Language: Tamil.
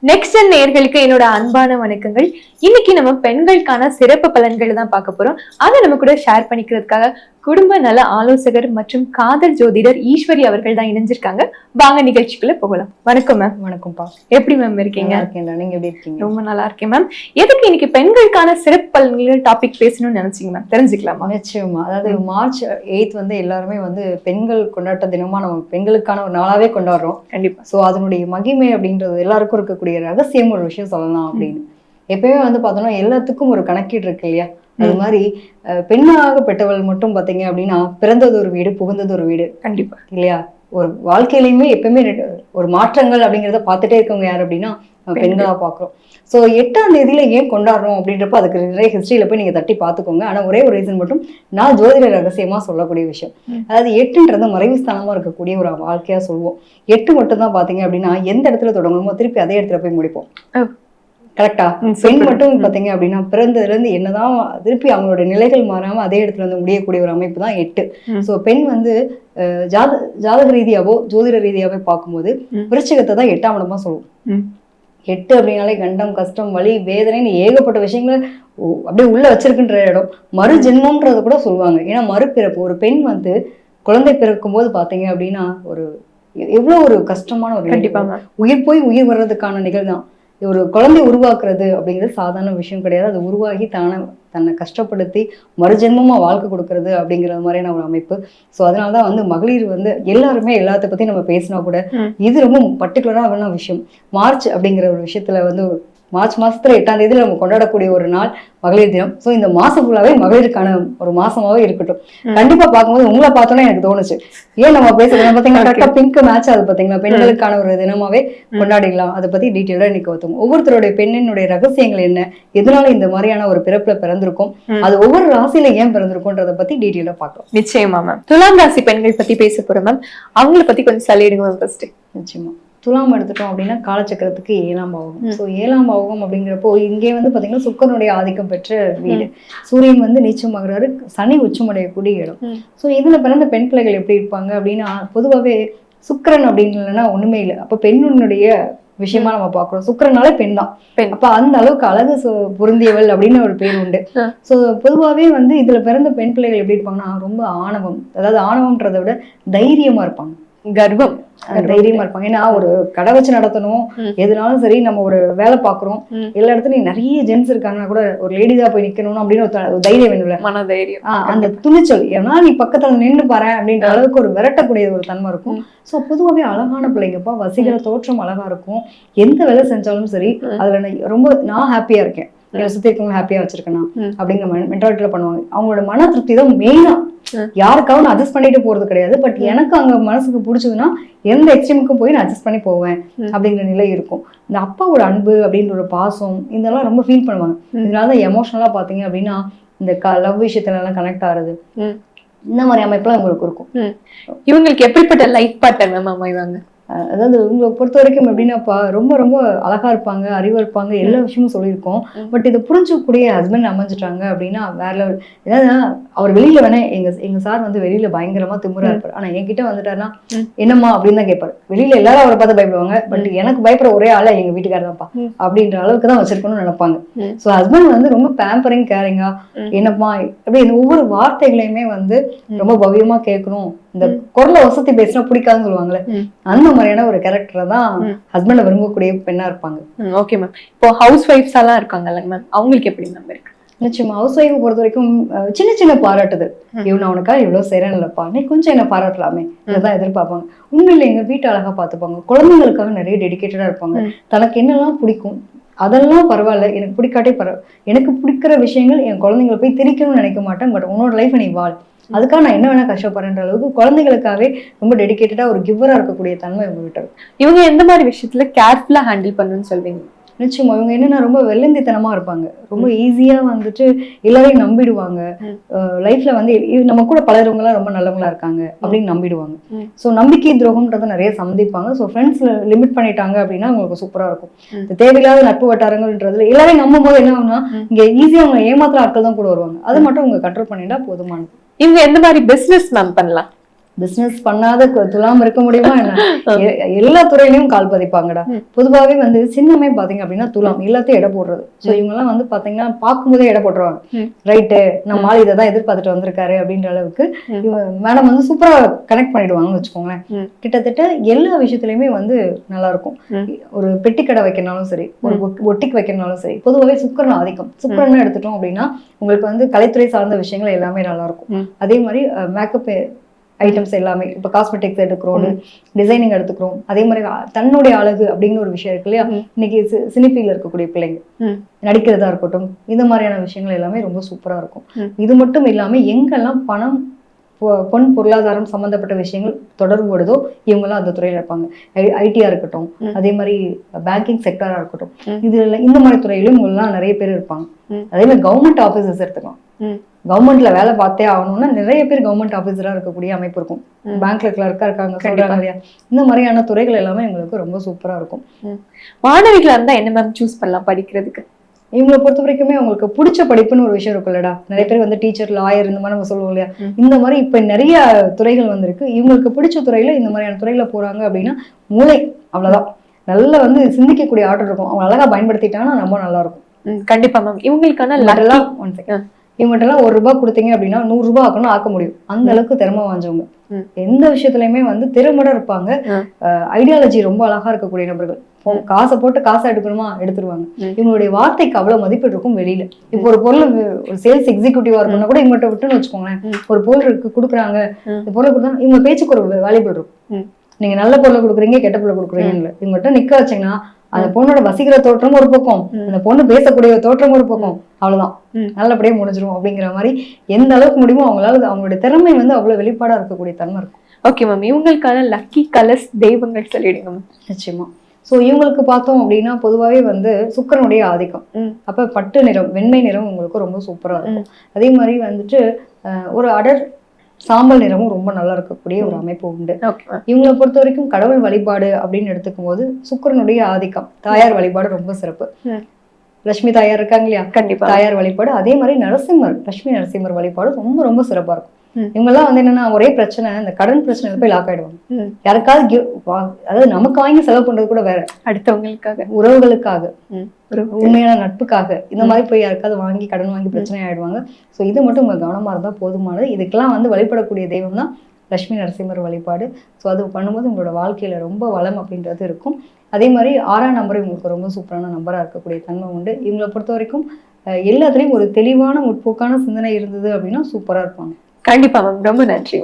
நெக்ஸ்ட் நேயர்களுக்கு என்னோட அன்பான வணக்கங்கள். இன்னைக்கு நம்ம பெண்களுக்கான சிறப்பு பலன்கள் தான் பார்க்க போறோம். அதை நம்ம கூட ஷேர் பண்ணிக்கிறதுக்காக குடும்ப நல ஆலோசகர் மற்றும் காதல் ஜோதிடர் ஈஸ்வரி அவர்கள் தான் இணைஞ்சிருக்காங்க. வாங்க நிகழ்ச்சிக்குள்ள போகலாம். வணக்கம் மேம். வணக்கம்ப்பா. எப்படி மேம் இருக்கீங்க? நீங்க எப்படி இருக்கீங்க? ரொம்ப நல்லா இருக்கேன் மேம். எதுக்கு இன்னைக்கு பெண்களுக்கான சிறப்பு பலன்கள் டாபிக் பேசணும்னு நினைச்சீங்க மேம்? தெரிஞ்சுக்கலாமா? நிச்சயமா. அதாவது March 8 வந்து எல்லாருமே வந்து பெண்கள் கொண்டாட்ட தினமா நம்ம பெண்களுக்கான ஒரு நாளாவே கொண்டாடுறோம். கண்டிப்பா. சோ அதனுடைய மகிமை அப்படின்றது எல்லாருக்கும் இருக்கக்கூடிய ரகசியம் ஒரு விஷயம் சொல்லலாம் அப்படின்னு. எப்பயுமே வந்து பார்த்தோம்னா எல்லாத்துக்கும் ஒரு கணக்கீடு இருக்கு இல்லையா? அது மாதிரி பெண்ணாக பெற்றவள் மட்டும் பாத்தீங்க அப்படின்னா பிறந்தது ஒரு வீடு, புகுந்தது ஒரு வீடு. கண்டிப்பா இல்லையா? ஒரு வாழ்க்கையிலுமே எப்பயுமே ஒரு மாற்றங்கள் அப்படிங்கிறத பார்த்துட்டே இருக்கவங்க யார் அப்படின்னா பெண்களா பாக்குறோம். சோ 8ஆம் தேதியில ஏன் கொண்டாடுறோம் அப்படின்றப்ப அதுக்கு நிறைய ஹிஸ்டரியில போய் நீங்க தட்டி பாத்துக்கோங்க. ஆனா ஒரே ஒரு ரீசன் மட்டும் நான் ஜோதிட ரகசியமா சொல்லக்கூடிய விஷயம். அதாவது 8ன்றது மறைவு ஸ்தானமா இருக்கக்கூடிய ஒரு வாழ்க்கையா சொல்லுவோம். 8 மட்டும் தான் பாத்தீங்க அப்படின்னா எந்த இடத்துல தொடங்கணுமோ திருப்பி அதே இடத்துல போய் முடிப்போம். கரெக்டா? பெண் மட்டும் பாத்தீங்க அப்படின்னா பிறந்ததுல இருந்து என்னதான் திருப்பி அவங்களோட நிலைகள் மாறாம அதே இடத்துல வந்து முடியக்கூடிய ஒரு அமைப்பு தான் 8. சோ பெண் வந்து ஜாதக ரீதியாவோ ஜோதிட ரீதியாவே பார்க்கும்போது விருச்சிகத்தை தான் 8ஆம் இடமா சொல்லுவோம். 8 அப்படின்னாலே கண்டம், கஷ்டம், வலி, வேதனைன்னு ஏகப்பட்ட விஷயங்களை அப்படியே உள்ள வச்சிருக்குன்ற இடம். மறு ஜென்மம்ன்றத கூட சொல்லுவாங்க. ஏன்னா மறுபிறப்பு ஒரு பெண் வந்து குழந்தை பிறக்கும் போது பாத்தீங்க அப்படின்னா ஒரு எவ்வளவு ஒரு கஷ்டமான ஒரு கண்டிப்பா உயிர் போய் உயிர் வர்றதுக்கான நிகழ்தான். ஒரு குழந்தை உருவாக்குறது அப்படிங்கிறது சாதாரண விஷயம் கிடையாது. அது உருவாகி தன்னை கஷ்டப்படுத்தி மறுஜென்மமா வாழ்க்கை கொடுக்கறது அப்படிங்கிற மாதிரியான ஒரு அமைப்பு. ஸோ அதனாலதான் வந்து மகளிர் வந்து எல்லாருமே எல்லாத்த பத்தி நம்ம பேசினா கூட இது ரொம்ப பர்டிகுலரான விஷயம். மார்ச் அப்படிங்கிற ஒரு விஷயத்துல வந்து மார்ச் மாசத்துல 8ஆம் தேதியில நம்ம கொண்டாடக்கூடிய ஒரு நாள் மகளிர் தினம். ஸோ இந்த மாசம் ஃபுல்லாவே மகளிருக்கான ஒரு மாசமாவே இருக்கட்டும். கண்டிப்பா பார்க்கும்போது உங்களை பார்த்தோன்னா எனக்கு தோணுச்சு, ஏன் நம்ம பேசுறோம் பாத்தீங்கன்னா கரெக்டா பிங்க் மேட்ச் அது பாத்தீங்கன்னா பெண்களுக்கான ஒரு தினமாவே கொண்டாடிடலாம். அதை பத்தி டீட்டெயிலா இன்னைக்கு ஒத்துவோம். ஒவ்வொருத்தருடைய பெண்ணினுடைய ரகசியங்கள் என்ன, எதனால இந்த மாதிரியான ஒரு பிறப்புல பிறந்திருக்கும், அது ஒவ்வொரு ராசியில ஏன் பிறந்திருக்கும்ன்றத பத்தி டீட்டெயிலா பார்க்கலாம். நிச்சயமா மேம். துலாம் ராசி பெண்கள் பத்தி பேச போறோம் மேம். அவங்கள பத்தி கொஞ்சம் சொல்லிடுங்க மேம் ஃபர்ஸ்ட். நிச்சயமா. துலாம் எடுத்துட்டோம் அப்படின்னா காலச்சக்கரத்துக்கு 7ஆம் பாவகம். ஸோ 7ஆம் பாவகம் அப்படிங்கிறப்போ இங்கே வந்து பாத்தீங்கன்னா சுக்கரனுடைய ஆதிக்கம் பெற்ற வீடு. சூரியன் வந்து நீச்சமாகிறாரு, சனி உச்சமடையக்கூடிய இடம். ஸோ இதுல பிறந்த பெண் பிள்ளைகள் எப்படி இருப்பாங்க அப்படின்னா பொதுவாகவே சுக்கிரன் அப்படின்னு இல்லைன்னா ஒண்ணுமே இல்லை. அப்ப பெண்ணுடைய விஷயமா நம்ம பாக்குறோம். சுக்கிரனாலே பெண் தான். அப்ப அந்த அளவுக்கு அழகு பொருந்தியவள் அப்படின்னு ஒரு பேர் உண்டு. சோ பொதுவாவே வந்து இதுல பிறந்த பெண் பிள்ளைகள் எப்படி இருப்பாங்கன்னா ரொம்ப ஆணவம், அதாவது ஆணவம்ன்றதை விட தைரியமா இருப்பாங்க, கர்வம், தைரியமா இருப்பாங்க. ஏன்னா ஒரு கடை வச்சு நடத்தணும், எதுனாலும் சரி நம்ம ஒரு வேலை பாக்குறோம், எல்லா இடத்துலயும் நிறைய ஜென்ஸ் இருக்காங்கன்னா கூட ஒரு லேடிஸா போய் நிக்கணும் அப்படின்னு ஒரு தைரியம் வேணும்ல, மன தைரியம், அந்த துணிச்சல். ஏன்னா நீ பக்கத்துல நின்று பாரு அப்படின்ற அளவுக்கு ஒரு விரட்டக்கூடிய ஒரு தன்மை இருக்கும். சோ பொதுவாவே அழகான பிள்ளைங்கப்பா, வசீகர தோற்றம் அழகா இருக்கும். எந்த வேலை செஞ்சாலும் சரி அதுல ரொம்ப நான் ஹாப்பியா இருக்கேன், சுத்தி இருக்கவங்க ஹாப்பியா வச்சிருக்கேன் அப்படிங்கிற மென்டாலிட்டியில பண்ணுவாங்க. அவங்களோட மன திருப்தி தான் மெயினா. யாருக்காவது அட்ஜஸ்ட் பண்ணிட்டு போறது கிடையாது. பட் எனக்கு அங்க மனசுக்கு பிடிச்சதுன்னா எந்த எக்ஸ்ட்ரீமுக்கும் போய் நான் அட்ஜஸ்ட் பண்ணி போவேன் அப்படிங்கிற நிலை இருக்கும். இந்த அப்பாவோட அன்பு அப்படின்ற ஒரு பாசம் இதெல்லாம் ரொம்ப ஃபீல் பண்ணுவாங்க. இதனாலதான் எமோஷனலா பாத்தீங்க அப்படின்னா இந்த லவ் விஷயத்துல எல்லாம் கனெக்ட் ஆகுறது, இந்த மாதிரி அமைப்புலாம் உங்களுக்கு இருக்கும். இவங்களுக்கு எப்படிப்பட்ட லைஃப் பார்ட்னர் மேம் அமைவாங்க? அதாவது உங்களை பொறுத்த வரைக்கும் எப்படின்னாப்பா ரொம்ப ரொம்ப அழகா இருப்பாங்க, அறிவா இருப்பாங்க, எல்லா விஷயமும் சொல்லியிருக்கோம். பட் இதை புரிஞ்சக்கூடிய ஹஸ்பண்ட் அமைஞ்சிட்டாங்க அப்படின்னா வேற லெவல். ஏதாவது அவர் வெளியில வேணா எங்க சார் வந்து வெளியில பயங்கரமா திமுறா இருப்பாரு. ஆனா என்கிட்ட வந்துட்டாருன்னா என்னம்மா அப்படின்னு தான் கேட்பாரு. வெளியில எல்லாரும் அவரை பார்த்து பயப்படுவாங்க, பட் எனக்கு பயப்படுற ஒரே ஆளா எங்க வீட்டுக்காரர் தான்ப்பா அப்படின்ற அளவுக்கு தான் வச்சிருக்கணும்னு நினைப்பாங்க. ஸோ ஹஸ்பண்ட் வந்து ரொம்ப பேம்பரிங், கேரிங்கா, என்னப்பா அப்படி இந்த ஒவ்வொரு வார்த்தைகளையுமே வந்து ரொம்ப பவ்யமா கேட்கணும். இந்த குரலை வசதி பேசினா பிடிக்காதுன்னு சொல்லுவாங்கல்ல, அந்த மாதிரியான ஒரு கேரக்டரை தான் ஹஸ்பண்ட விரும்பக்கூடிய பெண்ணா இருப்பாங்க. Okay ma'am. இப்போ ஹவுஸ் ஒய்ஃப்ஸ் எல்லாம் இருக்காங்கல்ல மேம், அவங்களுக்கு எப்படி மேம் இருக்கு? நிச்சயமா ஹவுஸ் ஒய்ஃபை பொறுத்த வரைக்கும் சின்ன சின்ன பாராட்டுது. இவன் அவனுக்கா இவ்வளவு செய்யறேன் இல்லப்பா, நீ கொஞ்சம் என்ன பாராட்டலாமே, இதான் எதிர்பார்ப்பாங்க. உண்மையில எங்க வீட்டு அழகா பாத்துப்பாங்க. குழந்தைங்களுக்காக நிறைய டெடிகேட்டடா இருப்பாங்க. தனக்கு என்னெல்லாம் பிடிக்கும் அதெல்லாம் பரவாயில்ல, எனக்கு பிடிக்காட்டே பரவாயில்ல, எனக்கு பிடிக்கிற விஷயங்கள் என் குழந்தைங்களை போய் திணிக்கணும்னு நினைக்க மாட்டேன். பட் உன்னோட லைஃப் நீ வாழ், அதுக்காக நான் என்ன வேணா கஷ்டப்படுறேன்ற அளவுக்கு குழந்தைகளுக்காகவே ரொம்ப டெடிகேட்டடா ஒரு கிவரா இருக்கக்கூடிய தன்மை இவங்க கிட்ட இருக்கு. இவங்க எந்த மாதிரி விஷயத்துல கேர்ஃபுல்லா ஹேண்டில் பண்ணுன்னு சொல்வீங்க? நிச்சயமா இவங்க என்னன்னா ரொம்ப வெள்ளந்தித்தனமா இருப்பாங்க. ரொம்ப ஈஸியா வந்துட்டு எல்லாரையும் நம்பிடுவாங்க. லைஃப்ல வந்து நம்ம கூட பழகிறவங்க எல்லாம் ரொம்ப நல்லவங்களா இருக்காங்க அப்படின்னு நம்பிடுவாங்க. ஸோ நம்பிக்கை துரோகம்ன்றத நிறைய சந்திப்பாங்க. ஸோ ஃப்ரெண்ட்ஸ் லிமிட் பண்ணிட்டாங்க அப்படின்னா அவங்களுக்கு சூப்பரா இருக்கும். இந்த தேவையில்லாத நட்பு வட்டாரங்கள்ன்றதுல எல்லாரையும் நம்பும் போது என்ன ஆகும்னா இங்க ஈஸியா அவங்க ஏமாத்துற ஆட்கள் தான் கூட வருவாங்க. அதை மட்டும் அவங்க கண்ட்ரோல் பண்ணிட்டா போதுமானது. இவங்க எந்த மாதிரி பிசினஸ் மேம் பண்ணலாம்? பிசினஸ் பண்ணாத துலாம் இருக்க முடியுமா என்ன? எல்லா துறையிலயும் கால் பதிப்பாங்கடா. பொதுவாகவே வந்து சின்னமே பாத்தீங்க அப்படின்னா துலாம் எல்லாத்தையும் எடை போடுறது. ஸோ இவங்க எல்லாம் வந்து பாத்தீங்கன்னா பார்க்கும்போதே எடை போட்டுருவாங்க. ரைட்டு, நம்ம ஆள் இதை தான் எதிர்பார்த்துட்டு வந்திருக்காரு அப்படின்ற அளவுக்கு மேடம் வந்து சூப்பரா கனெக்ட் பண்ணிடுவாங்கன்னு வச்சுக்கோங்களேன். கிட்டத்தட்ட எல்லா விஷயத்துலயுமே வந்து நல்லா இருக்கும். ஒரு பெட்டி கடை வைக்கனாலும் சரி, ஒரு ஒட்டிக்கு வைக்கனாலும் சரி, பொதுவாகவே சுக்கரன் ஆதிக்கம். சுக்கரன் எடுத்துட்டோம் அப்படின்னா உங்களுக்கு வந்து கலைத்துறை சார்ந்த விஷயங்கள் எல்லாமே நல்லா இருக்கும். அதே மாதிரி மேக்கப் ஐட்டம்ஸ் எல்லாமே, இப்போ காஸ்மெட்டிக்ஸ் எடுக்கிறோம், டிசைனிங் எடுத்துக்கிறோம், அதே மாதிரி தன்னுடைய அழகு அப்படிங்கிற ஒரு விஷயம் இருக்கு இல்லையா. இன்னைக்கு சினிஃபீல்ட்ல இருக்கக்கூடிய பிள்ளைங்க நடிக்கிறதா இருக்கட்டும், இந்த மாதிரியான விஷயங்கள் எல்லாமே ரொம்ப சூப்பரா இருக்கும். இது மட்டும் இல்லாம எங்கெல்லாம் பணம் பொன் பொருளாதாரம் சம்பந்தப்பட்ட விஷயங்கள் தொடர்புபடுதோ இவங்கெல்லாம் அந்த துறையில இருப்பாங்க. ஐடியா இருக்கட்டும், அதே மாதிரி பேங்கிங் செக்டரா இருக்கட்டும், இதுல இந்த மாதிரி துறையிலும் இவங்கெல்லாம் நிறைய பேர் இருப்பாங்க. அதே மாதிரி கவர்மெண்ட் ஆபீசர்ஸ் எடுத்துக்கலாம். கவர்மெண்ட்ல வேலை பார்த்தே ஆகணும்னா நிறைய பேர் கவர்மெண்ட் ஆபீசரா இருக்கக்கூடிய அமைப்பு இருக்கும். பேங்க்ல கிளர்க்கா இருக்காங்க சொல்றாங்க இல்லையா. இந்த மாதிரியான துறைகள் எல்லாமே எங்களுக்கு ரொம்ப சூப்பரா இருக்கும். மாணவிகளா இருந்தா என்ன மேம் சூஸ் பண்ணலாம் படிக்கிறதுக்கு? இவங்களை பொறுத்த வரைக்குமே அவங்களுக்கு பிடிச்ச படிப்புன்னு ஒரு விஷயம் இருக்குல்லடா. நிறைய பேர் வந்து டீச்சர், லாயர் இந்த மாதிரி நம்ம சொல்லுவோம் இல்லையா. இந்த மாதிரி இப்ப நிறைய துறைகள் வந்திருக்கு. இவங்களுக்கு பிடிச்ச துறையில இந்த மாதிரியான துறையில போறாங்க அப்படின்னா மூளை அவ்வளவுதான் நல்லா வந்து சிந்திக்கக்கூடிய ஆற்றல் இருக்கும். அவங்க அழகா பயன்படுத்திட்டாங்கன்னா ரொம்ப நல்லா இருக்கும். கண்டிப்பா மேம். இவங்களுக்கான இவங்ககிட்ட ₹1 கொடுத்தீங்க அப்படின்னா ₹100 ஆக்கணும், ஆக்க முடியும். அந்த அளவுக்கு திறமை வாஞ்சவங்க. எந்த விஷயத்துலயுமே வந்து திறமையோட இருப்பாங்க. ஐடியாலஜி ரொம்ப அழகா இருக்கக்கூடிய நபர்கள். காசை போட்டு காசை எடுக்கணுமா எடுத்துருவாங்க. இவங்களுடைய வார்த்தைக்கு அவ்வளவு மதிப்பீடு இருக்கும் வெளியில. இப்போ ஒரு பொருள் ஒரு சேல்ஸ் எக்ஸிக்யூட்டிவா இருக்கணும்னா கூட இவங்ககிட்ட விட்டுன்னு வச்சுக்கோங்களேன். ஒரு பொருள் கொடுக்குறாங்க, இந்த பொருளை கொடுத்தா இவங்க பேச்சுக்கு ஒரு வேல்யூபிள் இருக்கும். நீங்க நல்ல பொருளை கொடுக்குறீங்க, கெட்ட பொருளை கொடுக்குறீங்கன்னு இவங்ககிட்ட நிக்க வச்சீங்கன்னா அந்த பொண்ணோட வசீகர தோற்றம் ஒரு பக்கம், அந்த பொண்ணு பேசக்கூடிய தோற்றம் ஒரு பக்கம், அவ்வளவுதான் நல்லபடியா முடிஞ்சிரும் அப்படிங்கிற மாதிரி எந்த அளவுக்கு முடியுமோ அவங்களால அவங்களுடைய திறமை வந்து அவ்வளவு வெளிப்பாடா இருக்கக்கூடிய தன்மை இருக்கும். Okay ma'am. இவங்களுக்கான லக்கி கலர்ஸ் தெய்வங்கள் சொல்லிடுங்க மேம். நிச்சயமா. ஸோ இவங்களுக்கு பார்த்தோம் அப்படின்னா பொதுவாகவே வந்து சுக்கிரனுடைய ஆதிக்கம். அப்ப பட்டு நிறம், வெண்மை நிறம் உங்களுக்கு ரொம்ப சூப்பரா இருக்கும். அதே மாதிரி வந்துட்டு ஒரு அடர் சாம்பல் நிறமும் ரொம்ப நல்லா இருக்கக்கூடிய ஒரு அமைப்பு உண்டு. இவங்களை பொறுத்த வரைக்கும் கடவுள் வழிபாடு அப்படின்னு எடுத்துக்கும் போது சுக்கிரனுடைய ஆதிக்கம், தாயார் வழிபாடு ரொம்ப சிறப்பு. லட்சுமி தாயார் இருக்காங்க இல்லையா, கண்டிப்பா தாயார் வழிபாடு. அதே மாதிரி நரசிம்மர், லட்சுமி நரசிம்மர் வழிபாடு ரொம்ப ரொம்ப சிறப்பா இருக்கும். இவங்க எல்லாம் வந்து என்னன்னா ஒரே பிரச்சனை, இந்த கடன் பிரச்சனையில போய் லாக் ஆயிடுவாங்க. யாருக்காவது அதாவது நமக்கு வாங்கி செலவு பண்றது கூட வேற, அடுத்தவங்களுக்காக, உறவுகளுக்காக, உண்மையான நட்புக்காக இந்த மாதிரி போய் யாருக்காவது வாங்கி கடன் வாங்கி பிரச்சனை ஆயிடுவாங்க. ஸோ இது மட்டும் கவனமா இருந்தா போதுமானது. இதுக்கெல்லாம் வந்து வழிபடக்கூடிய தெய்வம் தான் லட்சுமி நரசிம்மர் வழிபாடு. ஸோ அது பண்ணும்போது உங்களோட வாழ்க்கையில ரொம்ப வளம் அப்படின்றது இருக்கும். அதே மாதிரி 6ஆம் நம்பர் இவங்களுக்கு ரொம்ப சூப்பரான நம்பரா இருக்கக்கூடிய தன்மை உண்டு. இவங்களை பொறுத்த வரைக்கும் எல்லாத்துலயும் ஒரு தெளிவான முற்போக்கான சிந்தனை இருந்தது அப்படின்னா சூப்பரா இருப்பாங்க. கண்டிப்பா மேம். ரொம்ப நன்றி.